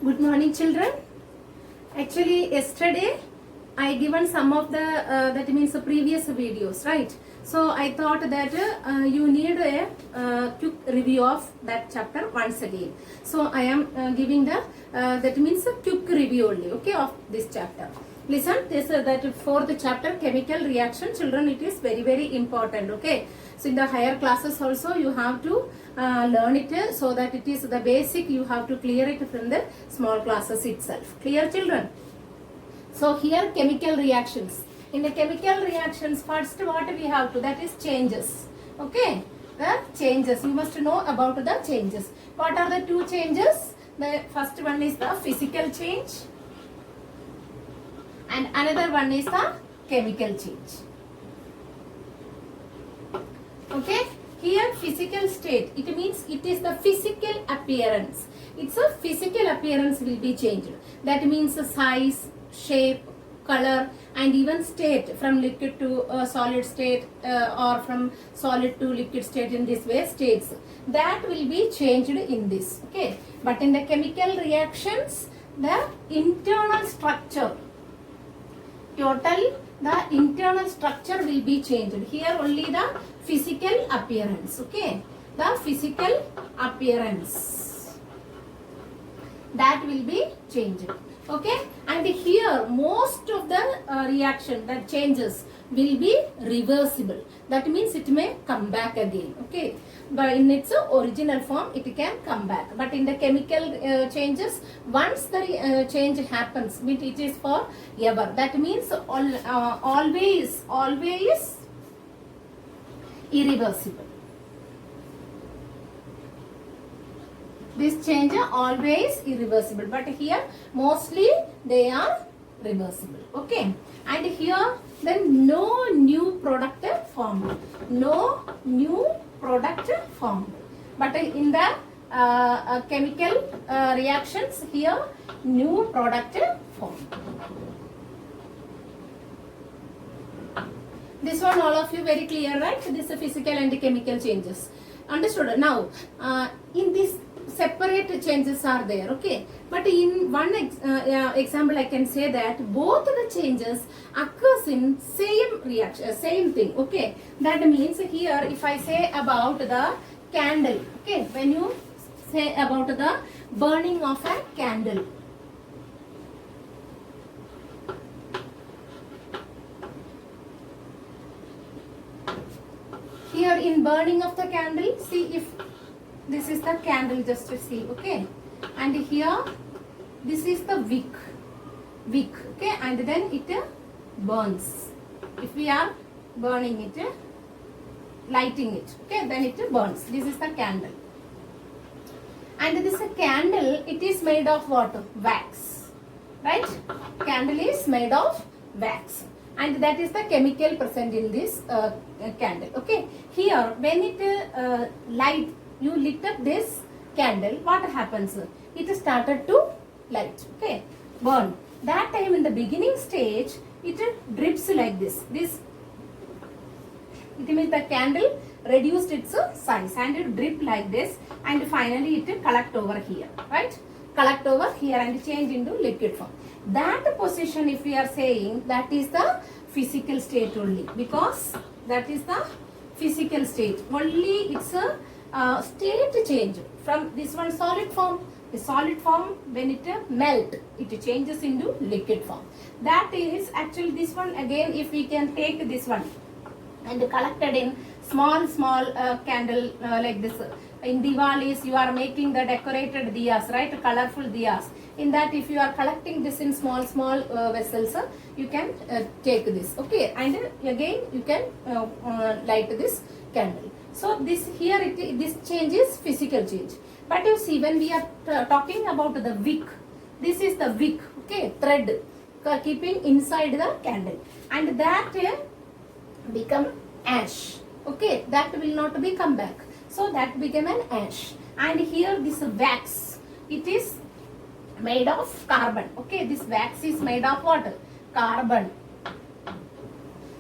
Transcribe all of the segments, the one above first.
Good morning, children. Actually, yesterday I given some of the that means the previous videos, right? So I thought that you need a quick review of that chapter once again. So I am giving the that means a quick review only, okay, of this chapter. Listen, this that for the chapter chemical reaction, children, it is very important, okay. So in the higher classes also you have to learn it so that it is the basic, you have to clear it from the small classes itself. Clear, children? So here chemical reactions. In the chemical reactions, first what we have to, that is changes. Okay, the changes. You must know about the changes. What are the two changes? The first one is the physical change and another one is the chemical change. Okay, here physical state, it means it is the physical appearance. It's a physical appearance will be changed. That means the size, shape, color and even state, from liquid to solid state or from solid to liquid state, in this way states that will be changed in this. Okay, but in the chemical reactions, the internal structure, total the internal structure will be changed. Here only the physical appearance. Okay, the physical appearance, that will be changed. Okay, and here most of the reaction, that changes will be reversible. That means it may come back again. Okay, but in its original form it can come back. But in the chemical changes, once the change happens, it is for ever. That means always irreversible. This change always irreversible, but here mostly they are reversible. Okay, and here then no new product formed. No new product formed. But in the chemical reactions, here new product formed. This one all of you very clear, right? This is physical and chemical changes. Understood? Now, in this separate changes are there, okay, but in one example I can say that both the changes occurs in same reaction, same thing. Okay, that means here if I say about the candle, okay, when you say about the burning of a candle, here in burning of the candle, see, if this is the candle, just to see, okay, and here this is the wick, okay, and then it burns. If we are burning it, lighting it, okay, then it burns. This is the candle, and this candle, it is made of what? Wax, right? Candle is made of wax, and that is the chemical present in this candle. Okay, here when it you lit up this candle, what happens? It started to light, okay, burn. That time in the beginning stage, it drips like this. This, it means the candle reduced its size and it drip like this, and finally it collect over here, right? Collect over here and change into liquid form. That position, if we are saying, that is the physical state only, because that is the physical state. Only it's a state change from this one solid form. The solid form, when it melt, it changes into liquid form. That is actually this one. Again, if we can take this one and collected in small candle like this. In Diwalis, you are making the decorated diyas, right? Colorful diyas. In that, if you are collecting this in small vessels, you can take this, okay, and again you can light this candle. So this here, this change is physical change. But you see, when we are talking about the wick, this is the wick, okay, thread keeping inside the candle, and that become ash, okay, that will not be come back. So that became an ash. And here this wax, it is made of carbon, okay, this wax is made of what? Carbon.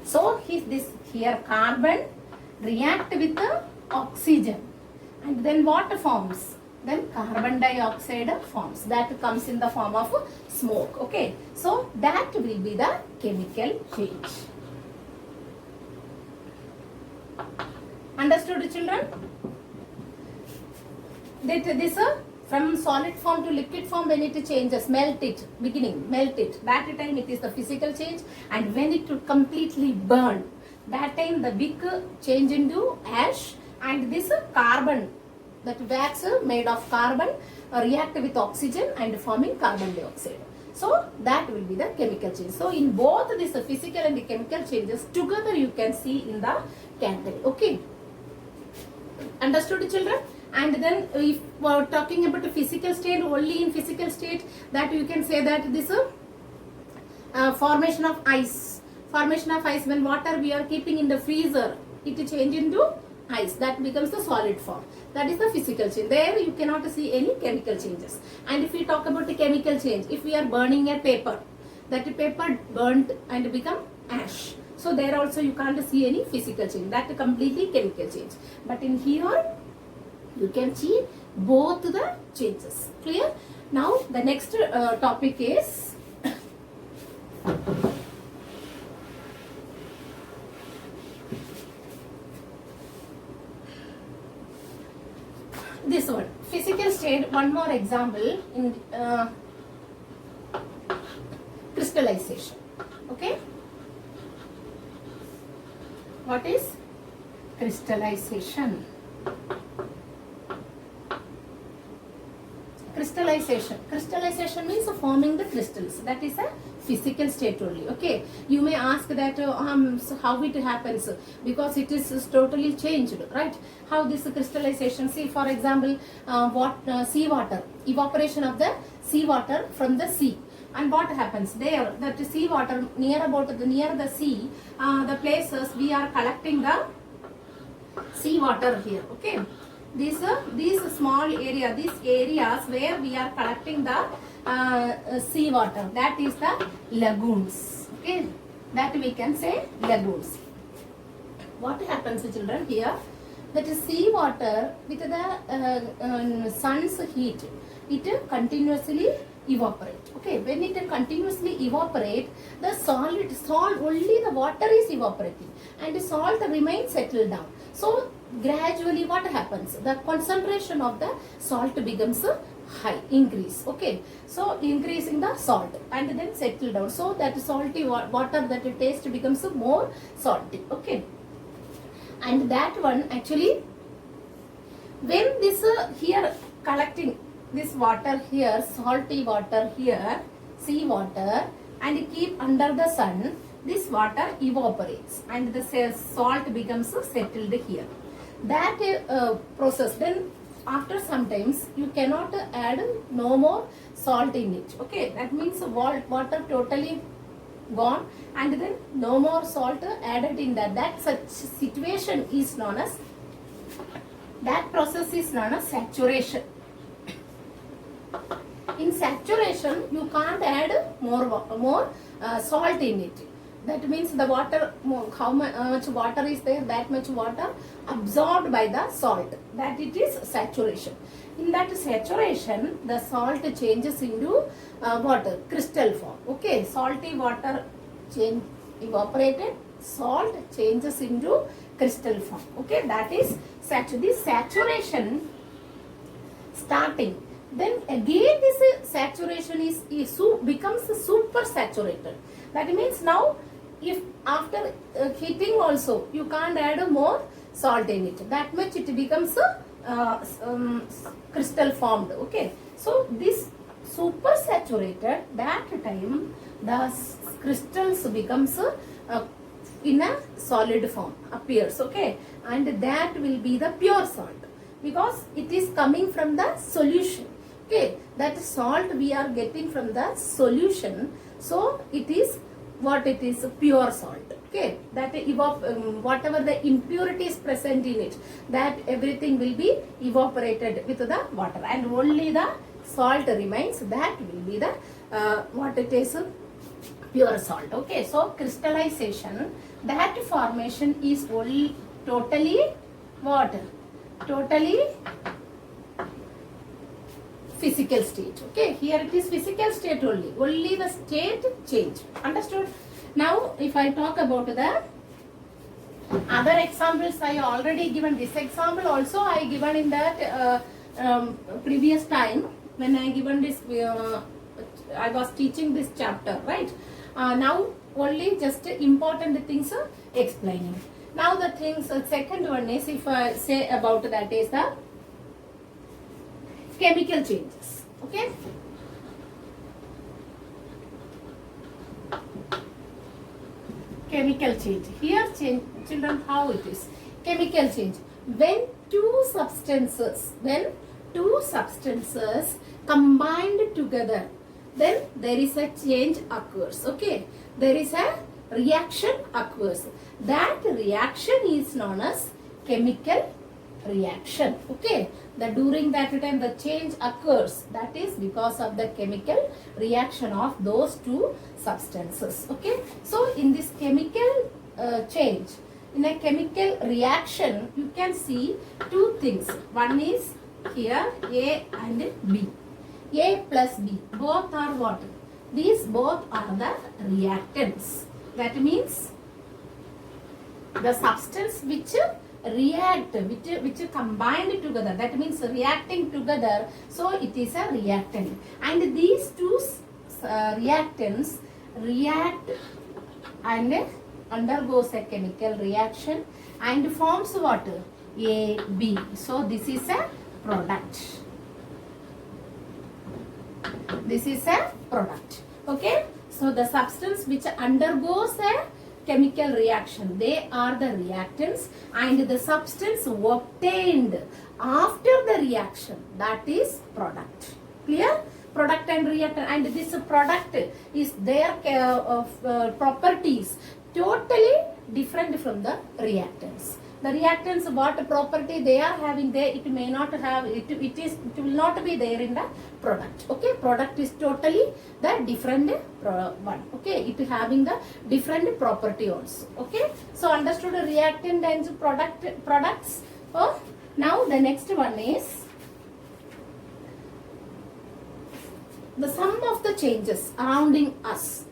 So this here carbon react with the oxygen, and then what forms? then carbon dioxide forms. That comes in the form of smoke. Okay, so that will be the chemical change. Understood, children? That this from solid form to liquid form, when it changes, melt it, that time it is the physical change. And when it will completely burn, that time the wick change into ash, and this carbon, that wax made of carbon react with oxygen and forming carbon dioxide. So that will be the chemical change. So in both this physical and the chemical changes together you can see in the candle. Okay, understood, children? And then if we are talking about the physical state, only in physical state, that you can say that this formation of ice. Formation of ice, when water we are keeping in the freezer, it change into ice, that becomes the solid form. That is the physical change. There you cannot see any chemical changes. And if we talk about the chemical change, if we are burning a paper, that paper burnt and become ash. So there also you can't see any physical change. That completely chemical change. But in here you can see both the changes. Clear? Now the next topic is this one, physical state. One more example in crystallization. Okay, what is crystallization? Crystallization means forming the crystals. That is a physical state only. Okay, you may ask that so how it happens, because it is totally changed, right? How this crystallization? See, for example, sea water, evaporation of the sea water from the sea. And what happens there? That sea water near the sea, the places we are collecting the sea water here. Okay, these small area, these areas where we are collecting the sea water, that is the lagoons. Okay, that we can say lagoons. What happens, children, here? That is sea water with the sun's heat, it continuously evaporate. Okay, when it continuously evaporate, the salt, only the water is evaporating and the salt remains settled down. So gradually what happens? The concentration of the salt becomes high, increase. Okay, so increasing the salt and then settle down. So that salty water, that taste becomes more salty. Okay, and that one actually, when this here collecting this water here, salty water here, sea water, and keep under the sun, this water evaporates and the salt becomes settled here. That process, then after some times you cannot add no more salt in it. Okay, that means water totally gone and then no more salt added in that. That such situation is known as, that process is known as saturation. In saturation, you can't add more salt in it. That means the water, how much water is there, that much water absorbed by the salt. That it is saturation. In that saturation, the salt changes into water, crystal form. Okay, salty water evaporated, salt changes into crystal form. Okay, that is this saturation starting. Then again this saturation becomes super saturated. That means now if after heating also you can't add more salt in it, that much it becomes crystal formed. Okay, so this super saturated, that time the crystals becomes in a solid form appears. Okay, and that will be the pure salt because it is coming from the solution. Okay, that salt we are getting from the solution, so it is what it is, pure salt. Okay, that whatever the impurities present in it, that everything will be evaporated with the water and only the salt remains. That will be the what it is, pure salt. Okay, so crystallization, that formation is only totally what? Totally physical state. Okay, here it is physical state only the state change. Understood? Now if I talk about the other examples, I already given this example also I given in that previous time when I given this I was teaching this chapter, right? Now only just important things explaining. Now the things second one is, if I say about that, is the chemical changes. Okay, chemical change. Here children, how it is chemical change when two substances combined together, then there is a change occurs. Okay, there is a reaction occurs. That reaction is known as chemical reaction. Okay, during that time the change occurs, that is because of the chemical reaction of those two substances. Okay, so in this chemical change, in a chemical reaction, you can see two things. One is here A and B. A plus B, both are what? These both are the reactants. That means the substance which react, which combined together, that means reacting together, so it is a reactant. And these two reactants react and undergoes a chemical reaction and forms what? A, B. So this is a product. This is a product. Okay, so the substance which undergoes a chemical reaction, they are the reactants, and the substance obtained after the reaction, that is product. Clear? Product and reactant, and this product is their properties totally different from the reactants. The reactants, what property they are having there, it may not have, it will not be there in the product. Okay, product is totally the different one. Okay, it having the different property also. Okay, so understood reactant and products. Oh, now the next one is the sum of the changes around us.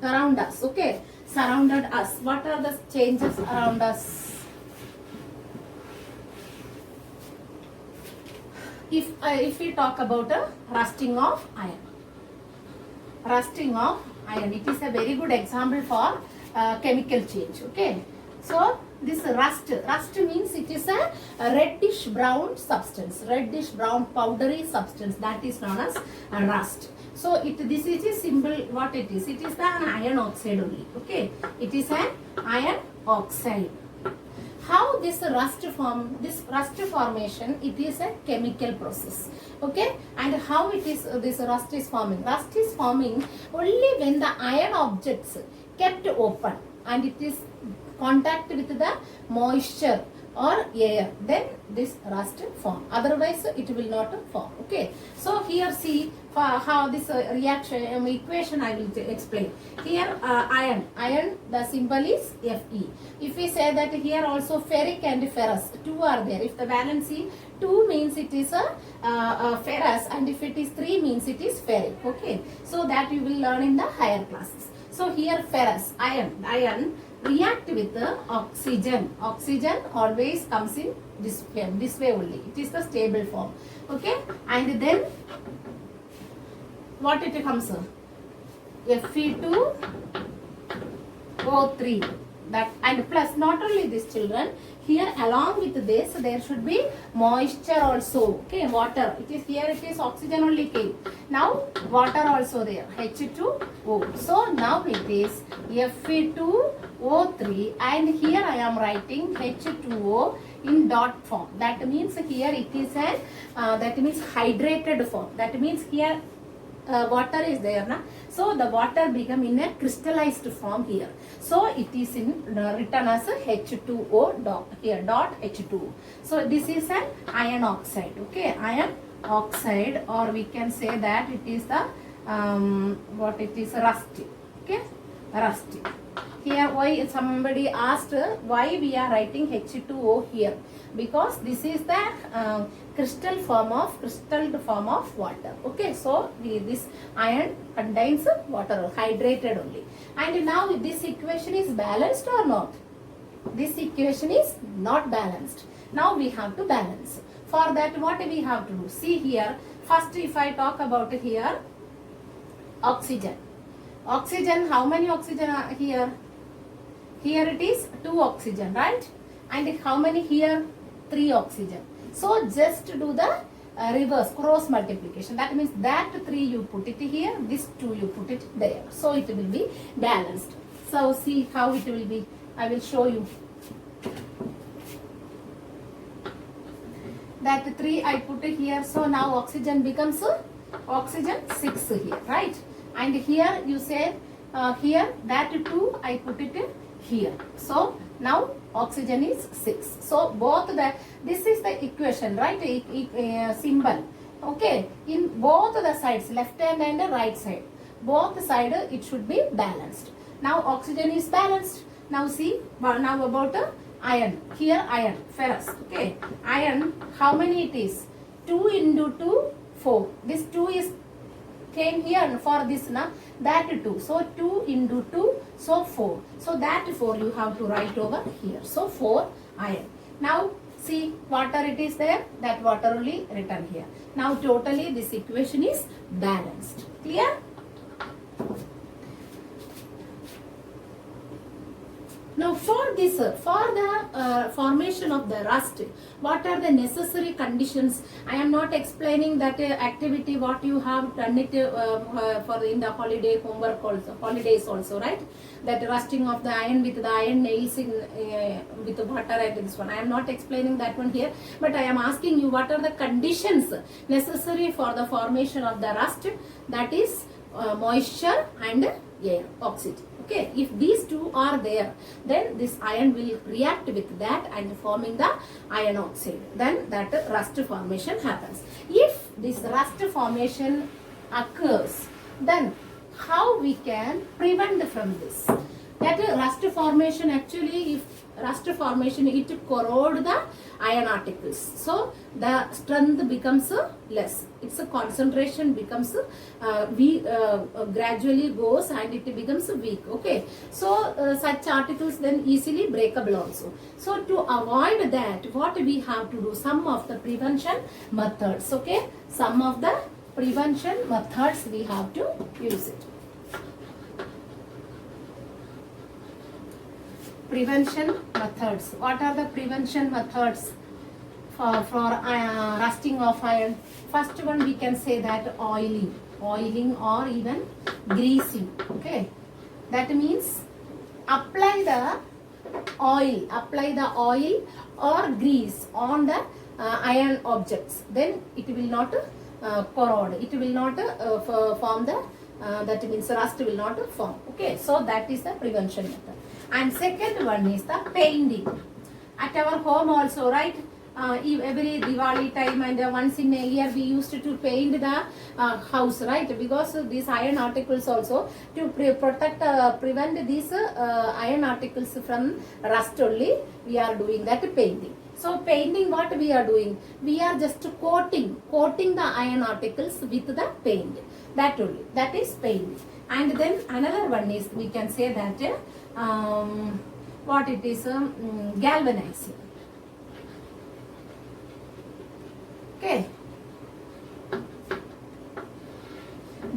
Okay, surrounded us. What are the changes around us? If we talk about a rusting of iron, it is a very good example for chemical change. Okay, so this rust means it is a reddish brown substance, reddish brown powdery substance, that is known as rust. So this is a symbol. What it is? It is an iron oxide only. Okay, it is an iron oxide. How this rust formation, it is a chemical process. Okay, and how it is this rust is forming? Rust is forming only when the iron objects kept open and it is contact with the moisture or air, then this rust form. Otherwise it will not form. Okay, so here see how this reaction equation I will explain. Here iron, the symbol is Fe. If we say that here also ferric and ferrous, two are there. If the valency 2 means it is a ferrous, and if it is 3 means it is ferric. Okay, so that you will learn in the higher classes. So here ferrous, iron react with the oxygen. Oxygen always comes in this way only. It is the stable form. Okay, and then what it comes? Fe2O3. That, and plus not only this children, here along with this there should be moisture also. Okay, water. It is here, it is oxygen only came. Now water also there, H2O. So now it is Fe2O3, and here I am writing H2O in dot form. That means here it is an that means hydrated form. That means here water is there, na? So the water become in a crystallized form here. So it is in written as a H2O dot here, dot H2O. So this is an iron oxide. Okay, iron oxide, or we can say that it is the what it is, rusty. Okay, rusty. Here why somebody asked why we are writing H2O here, because this is the crystal form of water. Okay, so this iron contains water, hydrated only. And now this equation is balanced or not? This equation is not balanced. Now we have to balance. For that, what we have to do? See here, first if I talk about here, oxygen. Oxygen, how many oxygen are here? Here it is 2 oxygen, right? And how many here? 3 oxygen. So just do the reverse, cross multiplication. That means that 3 you put it here, this 2 you put it there. So it will be balanced. So see how it will be. I will show you. That 3 I put it here. So now oxygen becomes oxygen 6 here, right? And here you say here that 2 I put it here. So now oxygen is 6. So both this is the equation, right? Symbol. Okay, in both the sides, left hand and the right side, both side it should be balanced. Now oxygen is balanced. Now see, now about iron. Here iron, ferrous. Okay, iron, how many it is? 2 into 2, 4. This 2 is came here for this, na, that 2. So 2 into 2, so 4. So that 4 you have to write over here. So 4 iron. Now see, water it is there, that water only written here. Now totally this equation is balanced. Clear? Now for this, for the formation of the rust, what are the necessary conditions? I am not explaining that activity what you have done it for in the holiday homework also, holidays also, right? That rusting of the iron with the iron nails in with the water and this one. I am not explaining that one here, but I am asking you what are the conditions necessary for the formation of the rust? That is moisture and air, oxygen. Okay, if these two are there, then this iron will react with that and forming the iron oxide. Then that rust formation happens. If this rust formation occurs, then how we can prevent from this? That rust formation, actually, if rust formation, it corrode the iron particles. So the strength becomes less. Its concentration becomes gradually goes and it becomes weak. Okay. So such articles then easily breakable also. So to avoid that, what we have to do? Some of the prevention methods. Okay. Some of the prevention methods we have to use it. Prevention methods. What are the prevention methods for rusting of iron? First one we can say that oiling or even greasing. Okay, that means apply the oil or grease on the iron objects. Then it will not corrode. It will not form the that means rust will not form. Okay, so that is the prevention method. And second one is the painting. At our home also, right? Every Diwali time and once in a year we used to paint the house, right? Because these iron articles also to prevent these iron articles from rust only, we are doing that painting. So painting, what we are doing? We are just coating the iron articles with the paint. That only. That is painting. And then another one is, we can say that what it is, galvanizing. Okay.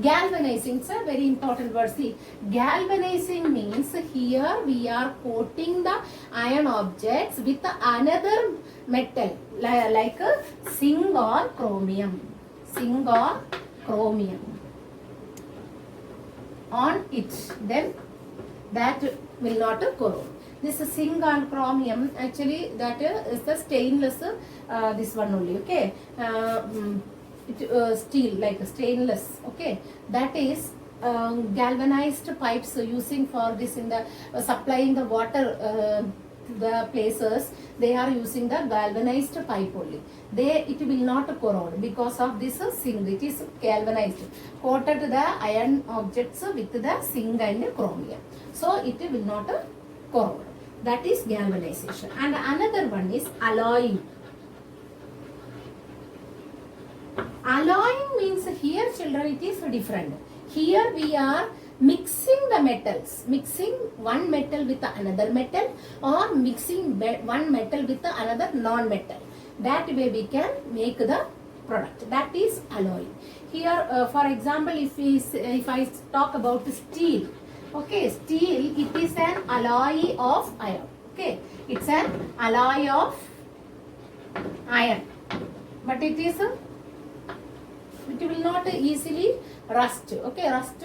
Galvanizing is a very important word. See, galvanizing means here we are coating the iron objects with another metal like zinc or chromium. Zinc or chromium on it. Then that will not corrode. This zinc and chromium, actually that is the stainless, this one only. Okay. Steel, like stainless. Okay, that is galvanized pipes using for this in the supplying the water to the places. They are using the galvanized pipe only. It will not corrode because of this zinc. It is galvanized, coated the iron objects with the zinc and chromium, so it will not corrode. That is galvanization. And another one is alloying. Alloying means here children it is different. Here we are mixing the metals, mixing one metal with another metal or mixing one metal with another non-metal. That way we can make the product. That is alloying. Here for example if I talk about steel, okay, steel it is an alloy of iron, okay, it's an alloy of iron, but it will not easily rust, okay, rust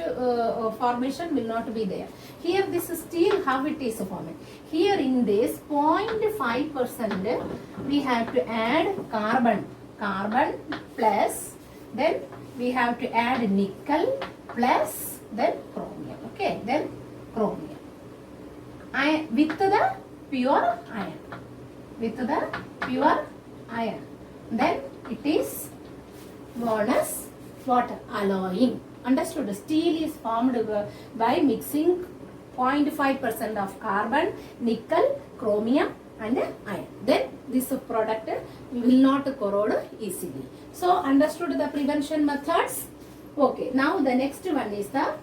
formation will not be there. Here this steel, how it is forming, here in this 0.5% we have to add carbon plus, then we have to add nickel plus, then chromium, okay, then chromium with the pure iron, then it is known as what? Alloying. Understood? Steel is formed by mixing 0.5% of carbon, nickel, chromium and iron. Then this product will not corrode easily. So understood the prevention methods? Okay. Now the next one is the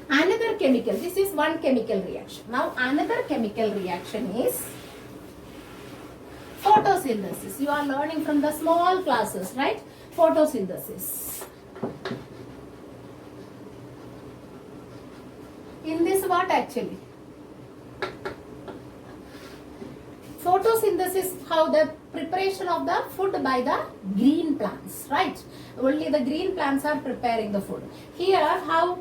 another chemical. This is one chemical reaction. Now another chemical reaction is photosynthesis. You are learning from the small classes, right? Photosynthesis. In this what actually? Photosynthesis, how the preparation of the food by the green plants, right? Only the green plants are preparing the food. Here how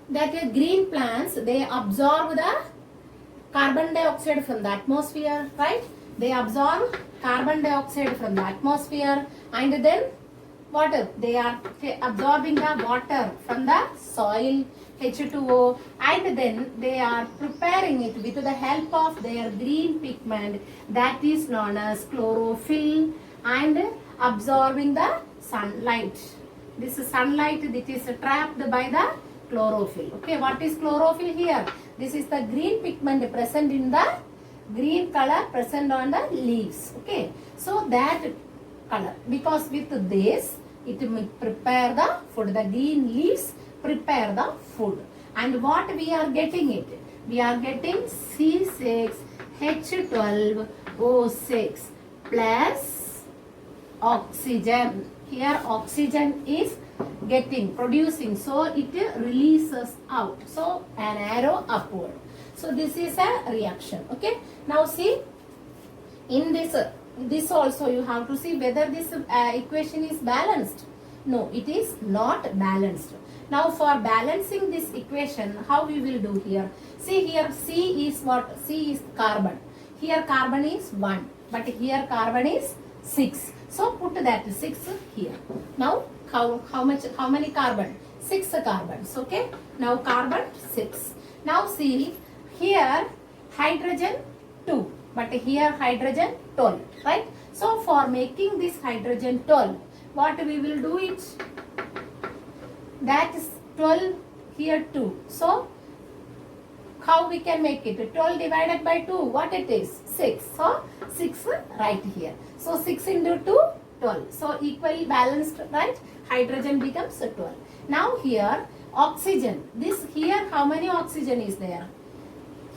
that green plants, they absorb the carbon dioxide from the atmosphere, right? They absorb carbon dioxide from the atmosphere and then water. They are absorbing the water from the soil, H2O, and then they are preparing it with the help of their green pigment that is known as chlorophyll and absorbing the sunlight. This is sunlight that is trapped by the chlorophyll. Okay, what is chlorophyll here? This is the green pigment present in the green color present on the leaves. Okay, so that color, because with this it will prepare the food. The green leaves prepare the food. And what we are getting it? We are getting C6H12O6 plus oxygen. Here oxygen is producing, so it releases out. So an arrow upward. So this is a reaction. Okay. Now see, in this also you have to see whether this equation is balanced. No, it is not balanced. Now for balancing this equation, how we will do here? See here, C is what? C is carbon. Here carbon is 1, but here carbon is 6. So put that 6 here. Now how many carbon? 6 carbons. Okay. Now carbon 6. Now see here hydrogen 2, but here hydrogen 12, right? So for making this hydrogen 12, what we will do it? That is 12 here 2. So how we can make it? 12 divided by 2, what it is? 6. So 6 right here. So 6 into 2, 12. So equally balanced, right? Hydrogen becomes 12. Now here oxygen. This here how many oxygen is there?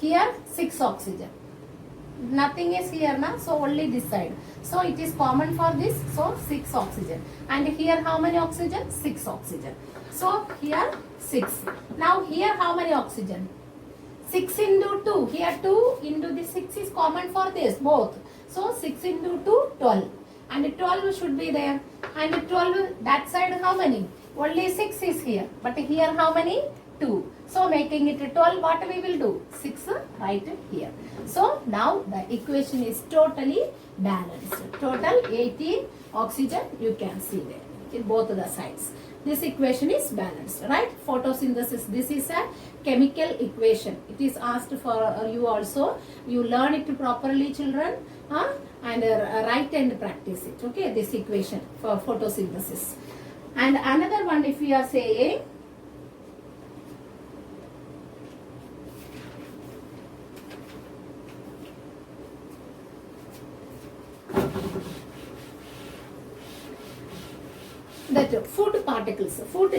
Here 6 oxygen. Nothing is here now, so only this side. So it is common for this, so 6 oxygen. And here how many oxygen? 6 oxygen. So here 6. Now here how many oxygen? 6 into 2. Here 2 into the 6 is common for this both. So 6 into 2, 12. And 12 should be there. And 12 that side how many? Only 6 is here. But here how many? 2. So making it 12, what we will do? 6 right here. So now the equation is totally balanced. Total 18 oxygen you can see there in both the sides. This equation is balanced, right? Photosynthesis. This is a chemical equation. It is asked for you also. You learn it properly, children, and write and practice it. Okay, this equation for photosynthesis. And another one, if we are saying that food particles, food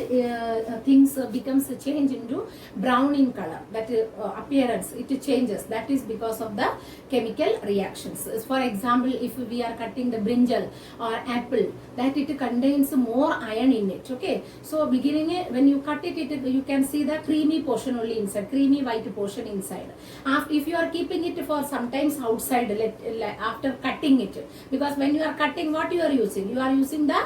things becomes change into brown in color. That appearance, it changes. That is because of the chemical reactions. For example, if we are cutting the brinjal or apple, that it contains more iron in it. Okay, so beginning when you cut it, you can see the creamy portion only inside, creamy white portion inside. If you are keeping it for sometimes outside, after cutting it, because when you are cutting, what you are using? You are using the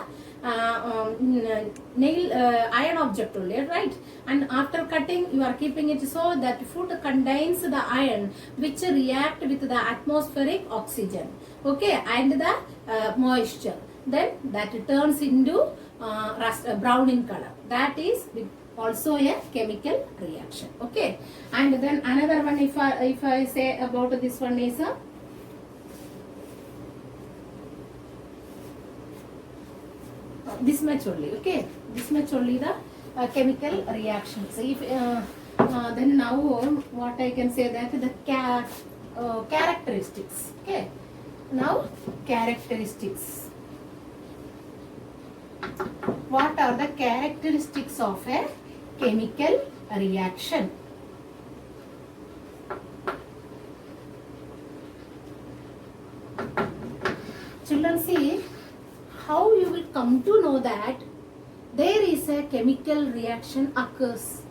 nail iron object only, right? And after cutting, you are keeping it so that food contains the iron which react with the atmospheric oxygen, okay, and the moisture. Then that turns into brown in color. That is also a chemical reaction, okay. And then another one, if I say about this one is this much only, okay. This much only the chemical reactions. If then now what I can say, that the characteristics, okay. Now characteristics. What are the characteristics of a chemical reaction? Children, see how you will come to know that there is a chemical reaction occurs.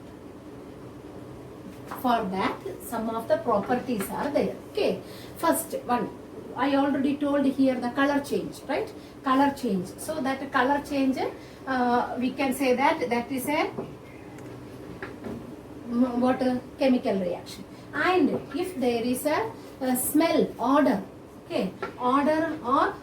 For that, some of the properties are there. Okay, first one, I already told here, the color change, right? Color change. So that color change, we can say that is a what a chemical reaction. And if there is a smell, odor, okay, odor or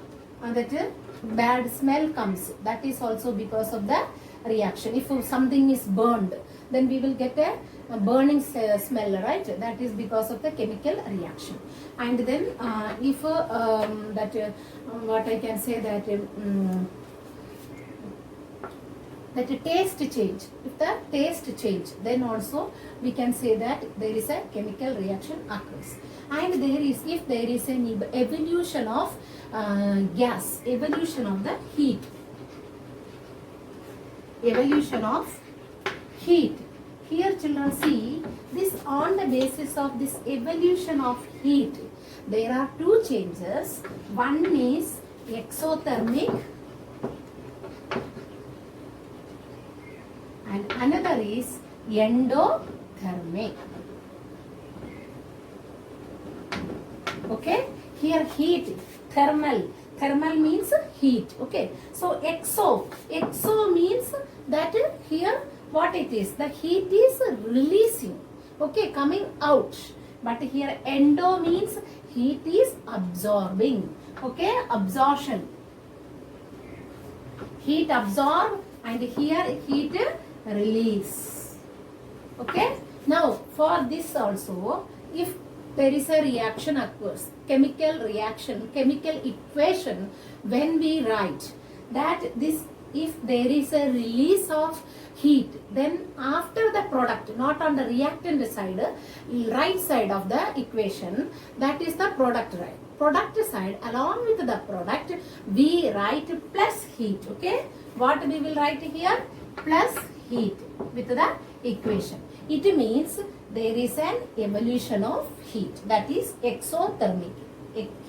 that bad smell comes, that is also because of the reaction. If something is burned, then we will get a burning smell, right? That is because of the chemical reaction. And then if what I can say, that that taste change. If the taste change, then also we can say that there is a chemical reaction occurs. And there is, if there is an evolution of gas, evolution of the heat, evolution of heat. Here children, see this, on the basis of this evolution of heat, there are two changes. One is exothermic and another is endothermic. Okay, here heat, thermal means heat, okay. So exo means that here what it is, the heat is releasing, okay, coming out. But here endo means heat is absorbing, okay, absorption. Heat absorb and here heat release, okay. Now for this also, if there is a reaction occurs, chemical reaction, chemical equation, when we write that this, if there is a release of heat, then after the product, not on the reactant side, right side of the equation, that is the product, right? Product side, along with the product, we write plus heat, okay. What we will write here? Plus heat with the equation. It means there is an evolution of heat, that is exothermic.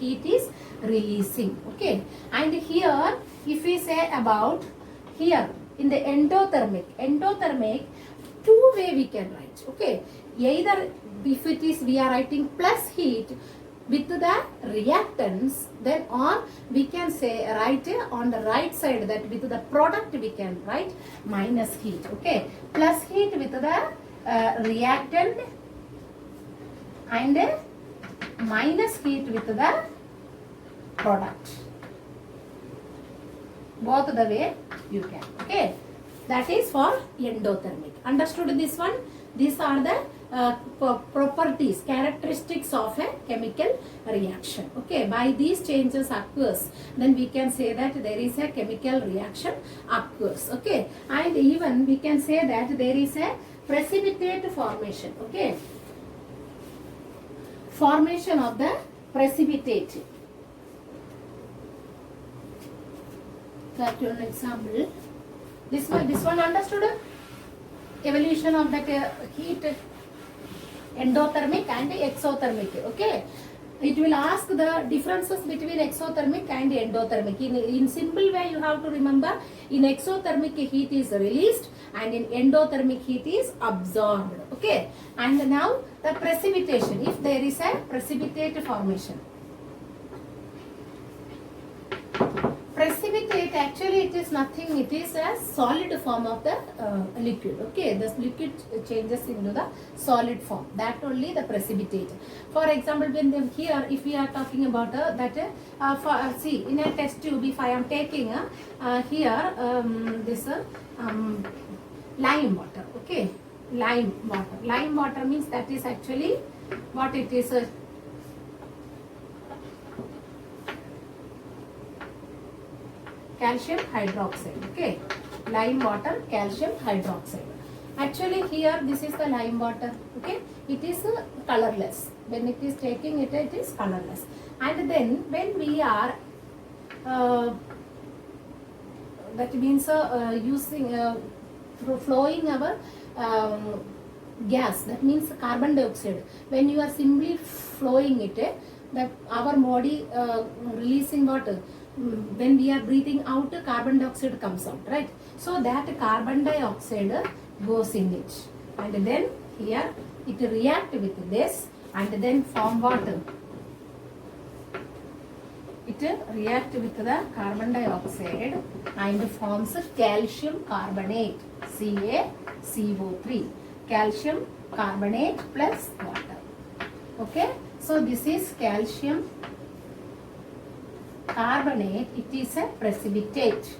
Heat is releasing, okay. And here, if we say about here in the endothermic, two way we can write, okay. Either if it is we are writing plus heat with the reactants, then or we can say write on the right side, that with the product we can write minus heat, okay. Plus heat with the reactant and minus heat with the product. Both the way you can, okay. That is for endothermic. Understood this one? These are the properties, characteristics of a chemical reaction, okay. By these changes occurs, then we can say that there is a chemical reaction occurs, okay. And even we can say that there is a precipitate formation, okay. Formation of the precipitate. That one example. This one understood? Evolution of that heat, endothermic and exothermic. Okay, it will ask the differences between exothermic and endothermic. In simple way, you have to remember, in exothermic heat is released and in endothermic heat is absorbed. Okay, and now the precipitation, if there is a precipitate formation. Precipitate, actually it is nothing, it is a solid form of the liquid. Okay, the liquid changes into the solid form, that only the precipitate. For example, when they, here if we are talking about see, in a test tube, if I am taking here this lime water. Okay, lime water means that is actually what it is, calcium hydroxide. Okay, lime water, calcium hydroxide. Actually here this is the lime water. Okay, it is colorless. When it is taking it, it is colorless. And then when we are that means using flowing our gas, that means carbon dioxide. When you are simply flowing it, that our body releasing water. When we are breathing out, carbon dioxide comes out, right? So that carbon dioxide goes in it, and then here it react with this and then form water. It react with the carbon dioxide and forms calcium carbonate, CaCO3, calcium carbonate plus water. Okay, so this is calcium carbonate. It is a precipitate.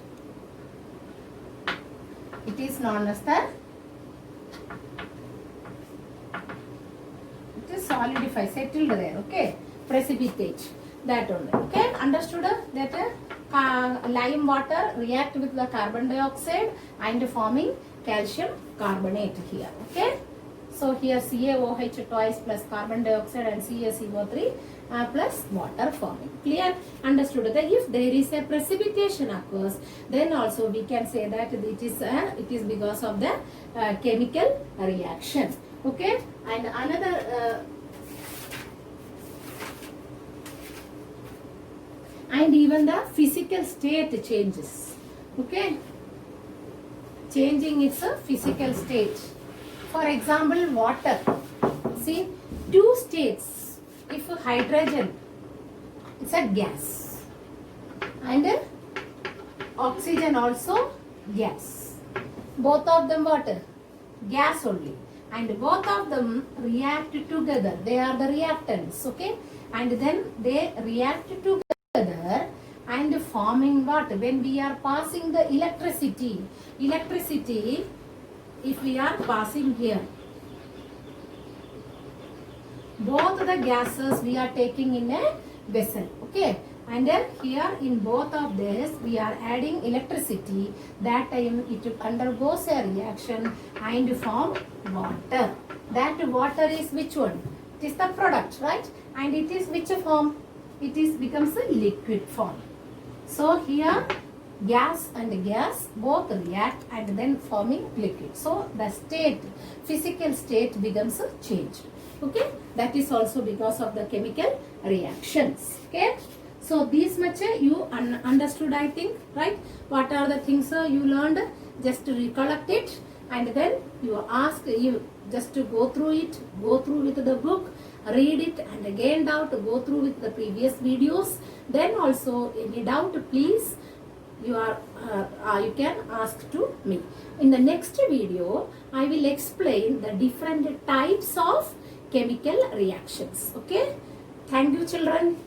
It is known as the, it is solidified, settled there. Okay, precipitate, that only. Okay, understood that lime water react with the carbon dioxide and forming calcium carbonate here. Okay, so here CaOH twice plus carbon dioxide and CaCO3 plus water forming. Clear? Understood that if there is a precipitation occurs, then also we can say that it is because of the chemical reaction. Okay, and another and even the physical state changes. Okay, changing its physical state. For example, water. See, two states. If hydrogen, it's a gas, and oxygen also gas. Both of them water, gas only, and both of them react together. They are the reactants. Okay, and then they react together and forming what? When we are passing the electricity, if we are passing here, both the gases we are taking in a vessel. Okay, and then here in both of this we are adding electricity. That time it undergoes a reaction and form water. That water is which one? It is the product, right? And it is which form? It is becomes a liquid form. So here gas and gas both react and then forming liquid. So the state, physical state becomes changed. Okay, that is also because of the chemical reactions. Okay, so this much you understood, I think, right? What are the things you learned? Just to recollect it, and then you ask, you just to go through it, go through with the book, read it, and again doubt, go through with the previous videos. Then also any doubt, please you can ask to me. In the next video, I will explain the different types of chemical reactions. Okay, thank you children.